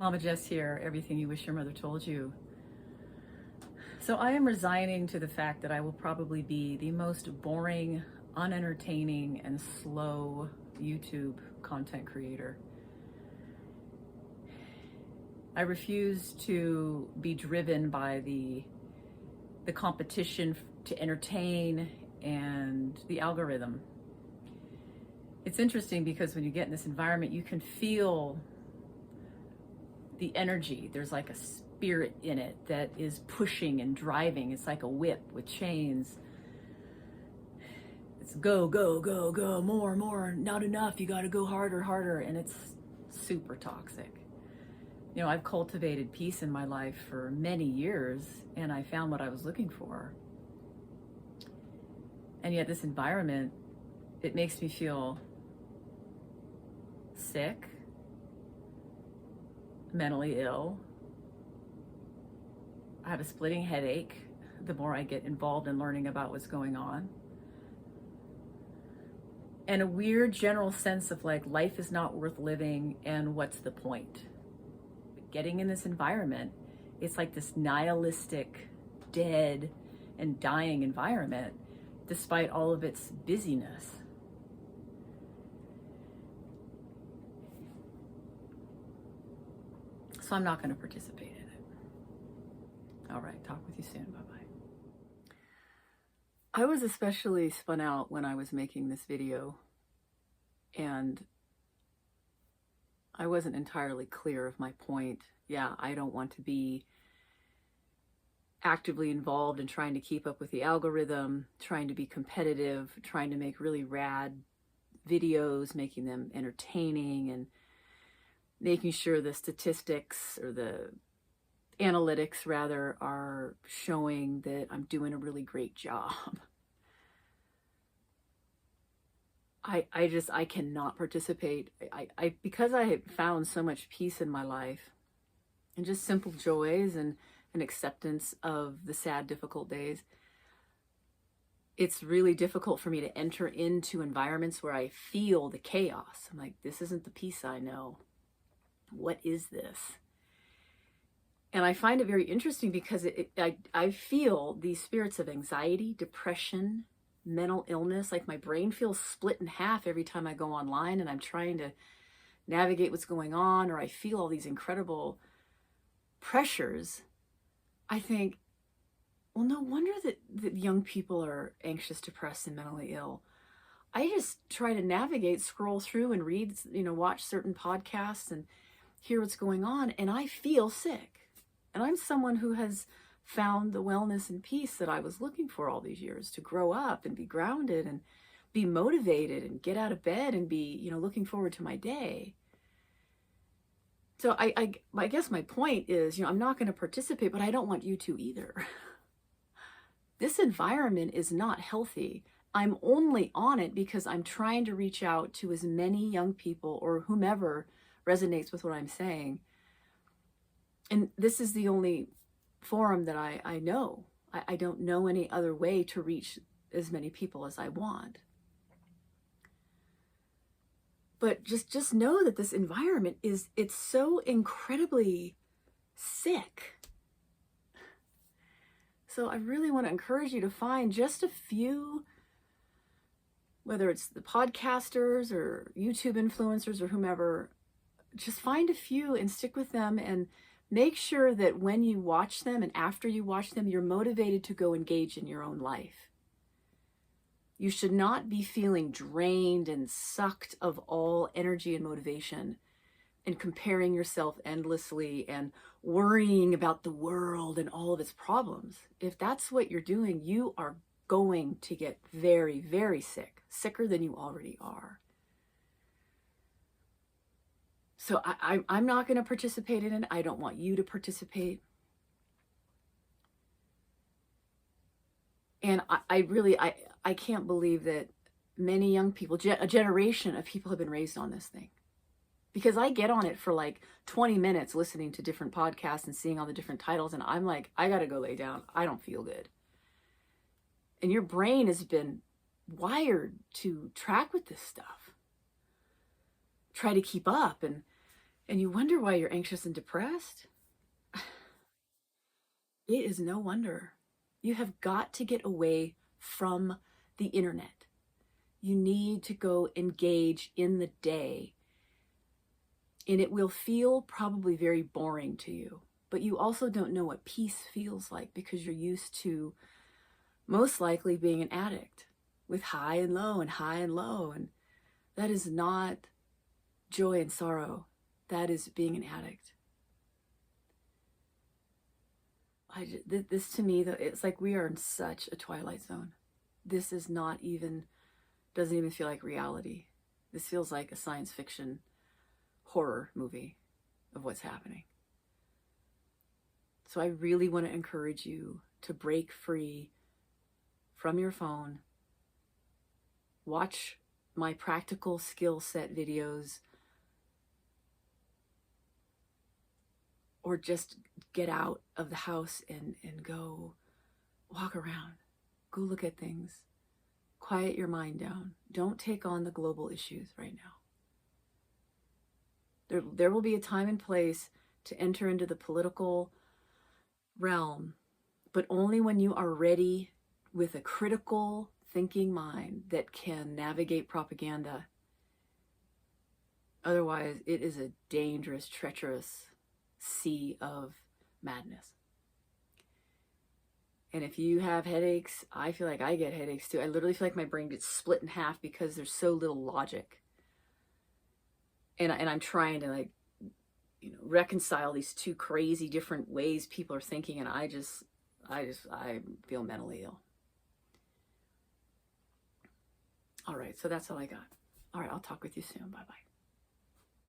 Mama Jess here, everything you wish your mother told you. So I am resigning to the fact that I will probably be the most boring, unentertaining, and slow YouTube content creator. I refuse to be driven by the competition to entertain and the algorithm. It's interesting because when you get in this environment, you can feel the energy. There's like a spirit in it that is pushing and driving. It's like a whip with chains. It's go, go, go, go, more, more, not enough. You got to go harder, harder. And it's super toxic. You know, I've cultivated peace in my life for many years, and I found what I was looking for. And yet this environment, it makes me feel sick, mentally ill. I have a splitting headache the more I get involved in learning about what's going on. And a weird general sense of like life is not worth living and what's the point? Getting in this environment, it's like this nihilistic, dead and dying environment despite all of its busyness. So I'm not going to participate in it. All right, talk with you soon. Bye-bye. I was especially spun out when I was making this video, and I wasn't entirely clear of my point. Yeah, I don't want to be actively involved in trying to keep up with the algorithm, trying to be competitive, trying to make really rad videos, making them entertaining, and making sure the statistics or the analytics rather are showing that I'm doing a really great job. I cannot participate. Because I have found so much peace in my life and just simple joys and an acceptance of the sad, difficult days, it's really difficult for me to enter into environments where I feel the chaos. I'm like, this isn't the peace I know. What is this? And I find it very interesting because I feel these spirits of anxiety, depression, mental illness, like my brain feels split in half every time I go online and I'm trying to navigate what's going on, or I feel all these incredible pressures. I think, well, no wonder that young people are anxious, depressed, and mentally ill. I just try to navigate, scroll through and read, watch certain podcasts and hear what's going on, and I feel sick. And I'm someone who has found the wellness and peace that I was looking for all these years, to grow up and be grounded and be motivated and get out of bed and be, looking forward to my day. So I guess my point is, I'm not going to participate, but I don't want you to either. This environment is not healthy. I'm only on it because I'm trying to reach out to as many young people or whomever resonates with what I'm saying. And this is the only forum that I know. I don't know any other way to reach as many people as I want. But just know that this environment it's so incredibly sick. So I really want to encourage you to find just a few, whether it's the podcasters or YouTube influencers or whomever, just find a few and stick with them, and make sure that when you watch them and after you watch them, you're motivated to go engage in your own life. You should not be feeling drained and sucked of all energy and motivation and comparing yourself endlessly and worrying about the world and all of its problems. If that's what you're doing, you are going to get very, very sick, sicker than you already are. So I'm not going to participate in it. I don't want you to participate. And I can't believe that many young people, a generation of people have been raised on this thing. Because I get on it for like 20 minutes listening to different podcasts and seeing all the different titles, and I'm like, I got to go lay down. I don't feel good. And your brain has been wired to track with this stuff, try to keep up. And and you wonder why you're anxious and depressed, it is no wonder. You have got to get away from the internet. You need to go engage in the day. And it will feel probably very boring to you. But you also don't know what peace feels like because you're used to most likely being an addict with high and low and high and low. And that is not joy and sorrow. That is being an addict. This to me, it's like we are in such a twilight zone. This is not even, doesn't even feel like reality. This feels like a science fiction horror movie of what's happening. So I really want to encourage you to break free from your phone. Watch my practical skill set videos, or just get out of the house and go walk around. Go look at things. Quiet your mind down. Don't take on the global issues right now. There will be a time and place to enter into the political realm, but only when you are ready with a critical thinking mind that can navigate propaganda. Otherwise, it is a dangerous, treacherous sea of madness. And if you have headaches, I feel like I get headaches too. I literally feel like my brain gets split in half because there's so little logic. And I'm trying to reconcile these two crazy different ways people are thinking, and I feel mentally ill. All right, so that's all I got. All right, I'll talk with you soon. Bye-bye.